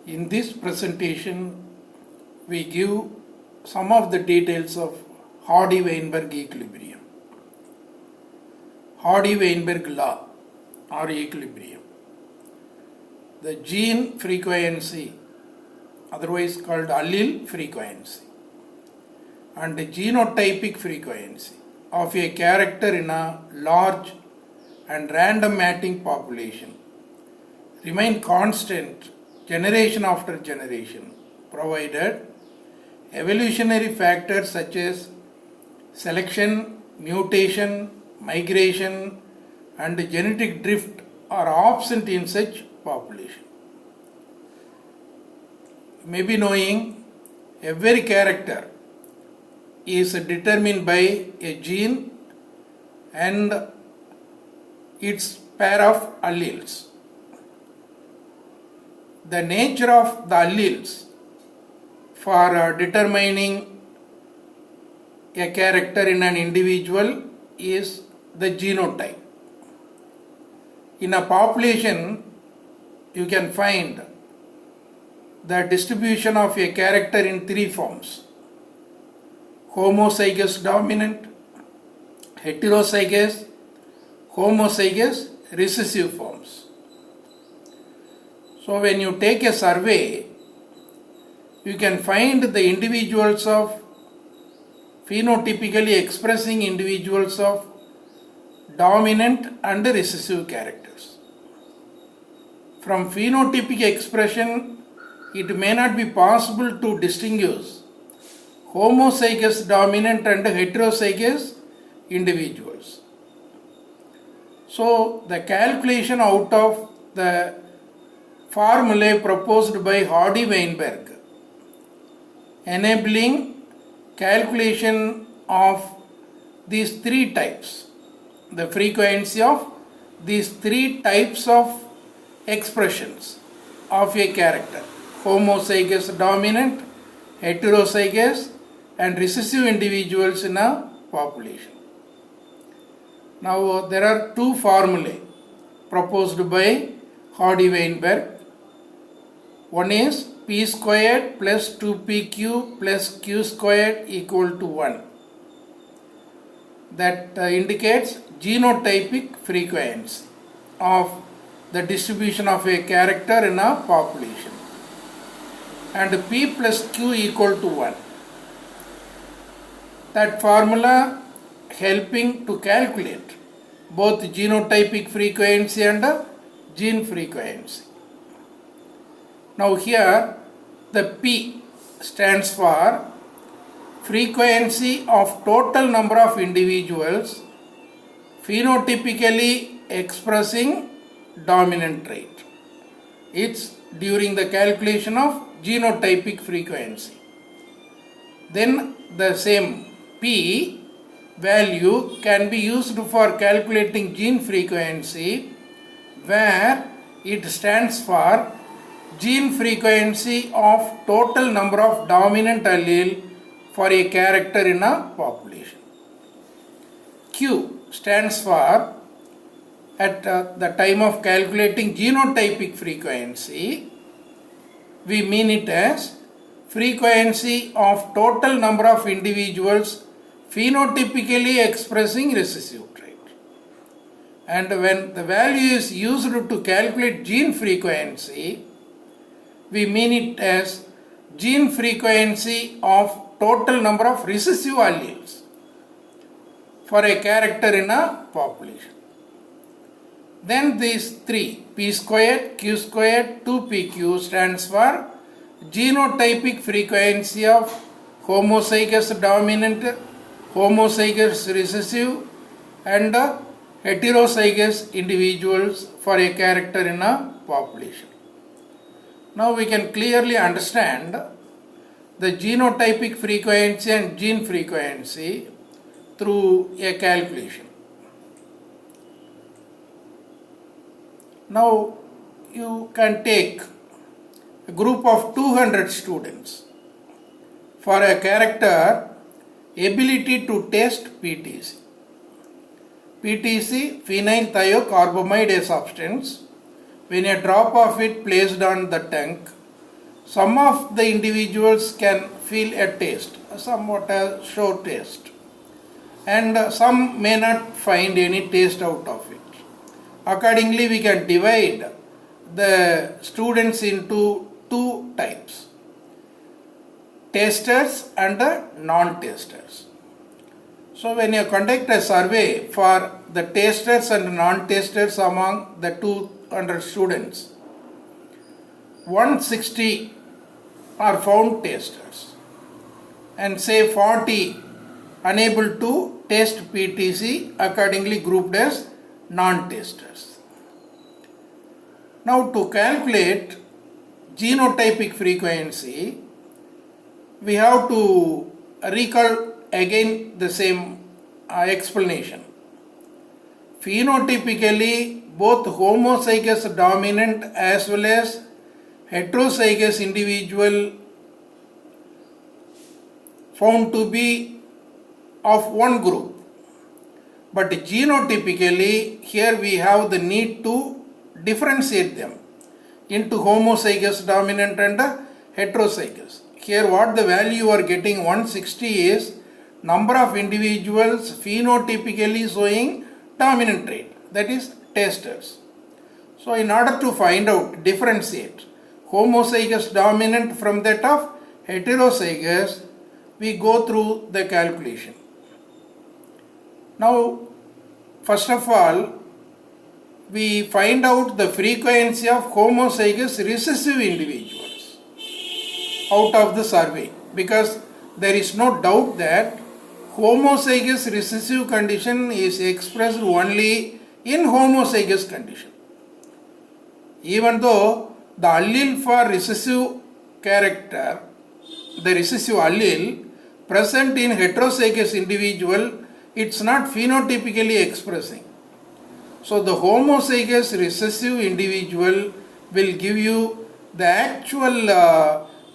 In this presentation, we give some of the details of Hardy-Weinberg equilibrium, Hardy-Weinberg law or equilibrium. The gene frequency, otherwise called allele frequency, and the genotypic frequency of a character in a large and random matching population remain constant generation after generation, provided evolutionary factors such as selection, mutation, migration, and genetic drift are absent in such population. You may be knowing every character is determined by a gene and its pair of alleles. The nature of the alleles for determining a character in an individual is the genotype. In a population, you can find the distribution of a character in three forms: homozygous dominant, heterozygous, homozygous recessive forms. So when you take a survey, you can find the individuals of phenotypically expressing individuals of dominant and recessive characters. From phenotypic expression, it may not be possible to distinguish homozygous dominant and heterozygous individuals. So the calculation out of the formulae proposed by Hardy-Weinberg, enabling calculation of these three types, the frequency of these three types of expressions of a character: homozygous dominant, heterozygous, and recessive individuals in a population. Now there are two formulae proposed by Hardy-Weinberg. One is p squared plus 2pq plus q squared equal to 1. That indicates genotypic frequency of the distribution of a character in a population. And p plus q equal to 1. That formula helping to calculate both genotypic frequency and gene frequency. Now here the P stands for frequency of total number of individuals phenotypically expressing dominant trait. It's during the calculation of genotypic frequency. Then the same P value can be used for calculating gene frequency, where it stands for gene frequency of total number of dominant allele for a character in a population. Q stands for, at the time of calculating genotypic frequency, we mean it as frequency of total number of individuals phenotypically expressing recessive trait. And when the value is used to calculate gene frequency, we mean it as gene frequency of total number of recessive alleles for a character in a population. Then these three, p squared, q squared, 2pq, stands for genotypic frequency of homozygous dominant, homozygous recessive, and heterozygous individuals for a character in a population. Now we can clearly understand the genotypic frequency and gene frequency through a calculation. Now you can take a group of 200 students for a character ability to test PTC. PTC, phenyl thiocarbamide, a substance. When a drop of it placed on the tank, some of the individuals can feel a taste, somewhat a show taste, and some may not find any taste out of it. Accordingly, we can divide the students into two types, tasters and non-tasters. So when you conduct a survey for the tasters and non-tasters among the 200 students, 160 are found tasters and say 40 unable to taste PTC, accordingly grouped as non-tasters. Now to calculate genotypic frequency, we have to recall again the same explanation. Phenotypically, both homozygous dominant as well as heterozygous individual found to be of one group. But genotypically, here we have the need to differentiate them into homozygous dominant and heterozygous. Here what the value you are getting 160 is number of individuals phenotypically showing dominant trait, that is tasters. So in order to find out, differentiate homozygous dominant from that of heterozygous, we go through the calculation. Now first of all, we find out the frequency of homozygous recessive individuals out of the survey, because there is no doubt that homozygous recessive condition is expressed only in homozygous condition. Even though the allele for recessive character, the recessive allele present in heterozygous individual, it's not phenotypically expressing. So the homozygous recessive individual will give you the actual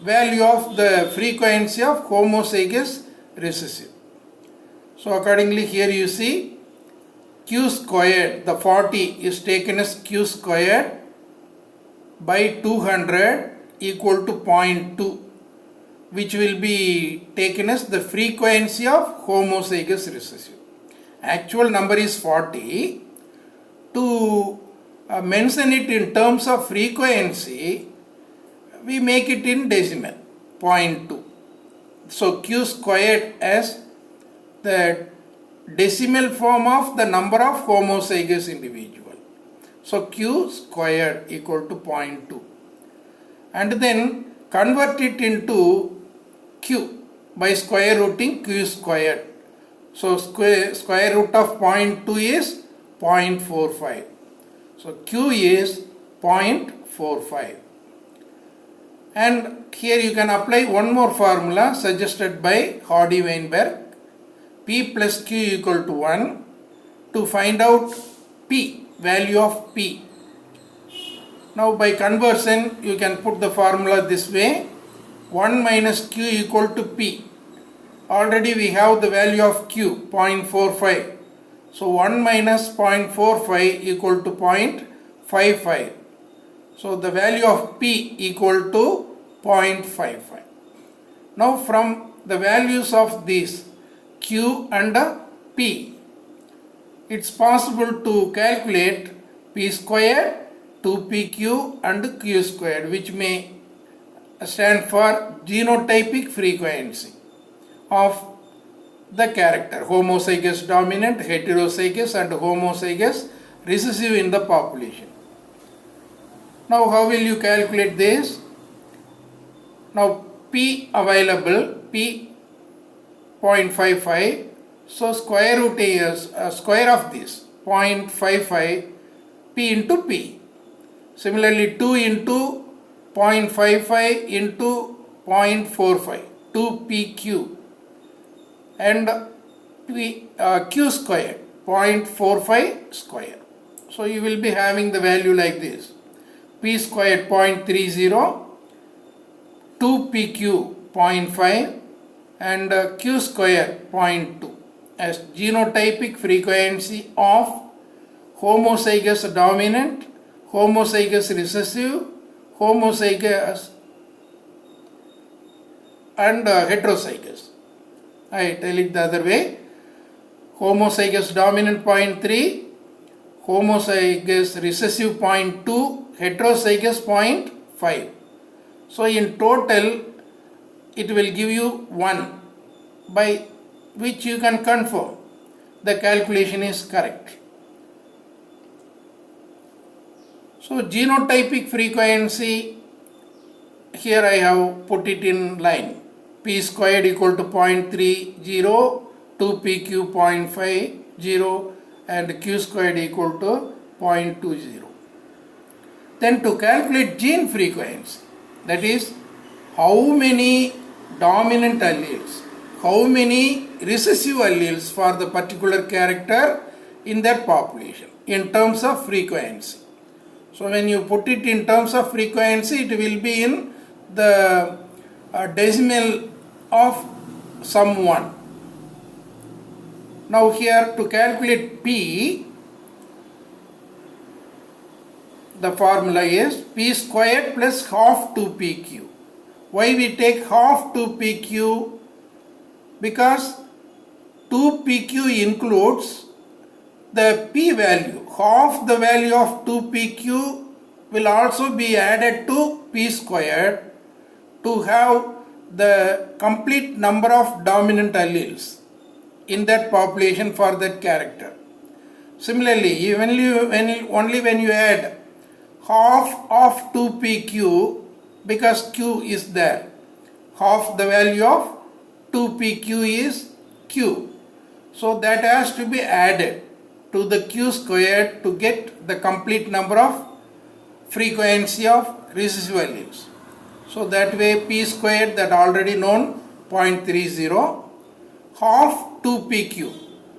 value of the frequency of homozygous recessive. So accordingly here you see q squared, the 40 is taken as q squared by 200 equal to 0.2, which will be taken as the frequency of homozygous recessive. Actual number is 40. To mention it in terms of frequency, we make it in decimal, 0.2. So q squared as the decimal form of the number of homozygous individual. So q squared equal to 0.2. And then convert it into q by square rooting q squared. So square root of 0.2 is 0.45. So q is 0.45. And here you can apply one more formula suggested by Hardy-Weinberg, p plus q equal to 1, to find out p, value of p. Now by conversion you can put the formula this way, 1 minus q equal to p. Already we have the value of q, 0.45. So 1 minus 0.45 equal to 0.55. So the value of p equal to 0.55. Now from the values of these q and p, it's possible to calculate p squared, 2pq and q squared, which may stand for genotypic frequency of the character, homozygous dominant, heterozygous and homozygous recessive in the population. Now how will you calculate this? Now p available, p 0.55, so square root is square of this 0.55 p into p. Similarly 2 into 0.55 into 0.45, 2pq, and q squared, 0.45 square. So you will be having the value like this, p squared 0.30, 2pq 0.5 and q square 0.2 as genotypic frequency of homozygous dominant, homozygous recessive, homozygous and heterozygous. I tell it the other way. Homozygous dominant 0.3, homozygous recessive 0.2, heterozygous 0.5. So in total it will give you 1, by which you can confirm the calculation is correct. So genotypic frequency, here I have put it in line. P squared equal to 0.30, 2pq 0.50 and q squared equal to 0.20. Then to calculate gene frequency, that is how many dominant alleles, how many recessive alleles for the particular character in that population in terms of frequency. So when you put it in terms of frequency, it will be in the decimal of some 1. Now here to calculate P, the formula is P squared plus half 2pq. Why we take half 2pq? Because 2pq includes the p value. Half the value of 2pq will also be added to p squared to have the complete number of dominant alleles in that population for that character. Similarly, only when you add half of 2pq, because q is there, half the value of 2pq is q. So that has to be added to the q squared to get the complete number of frequency of recessive alleles. So that way p squared, that already known, 0.30, half 2pq.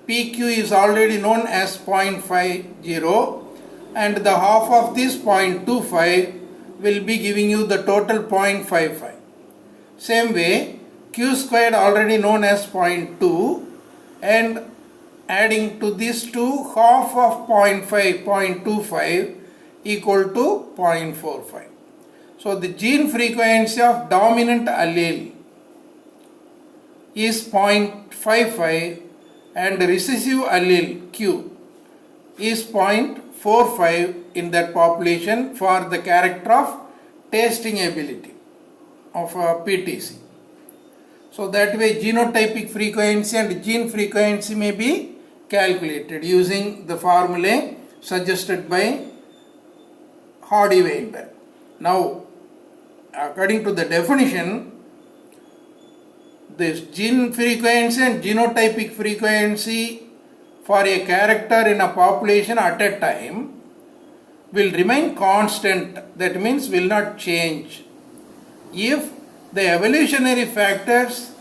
pq is already known as 0.50 and the half of this 0.25 will be giving you the total 0.55. Same way q squared already known as 0.2 and adding to these two, half of 0.5, 0.25 equal to 0.45. So the gene frequency of dominant allele is 0.55 and recessive allele Q is 0.45 in that population for the character of tasting ability of PTC. So that way genotypic frequency and gene frequency may be calculated using the formulae suggested by Hardy-Weinberg. Now, according to the definition, this gene frequency and genotypic frequency for a character in a population at a time will remain constant, that means will not change, if the evolutionary factors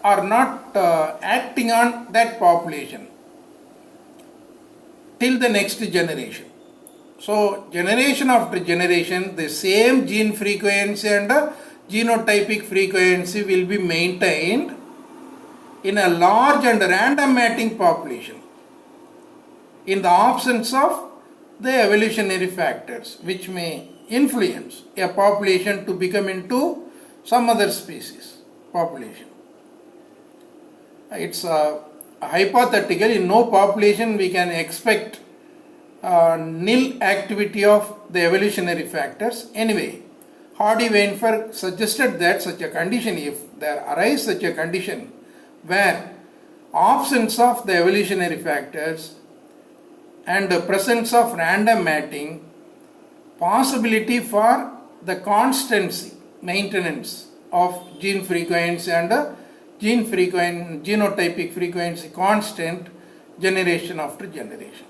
are not acting on that population till the next generation. So generation after generation, the same gene frequency and genotypic frequency will be maintained in a large and random matching population in the absence of the evolutionary factors which may influence a population to become into some other species population. It's hypothetical. In no population we can expect nil activity of the evolutionary factors. Anyway, Hardy-Weinberg suggested that such a condition, if there arises such a condition where absence of the evolutionary factors and the presence of random matching, possibility for the constancy, maintenance of gene frequency and genotypic frequency constant generation after generation.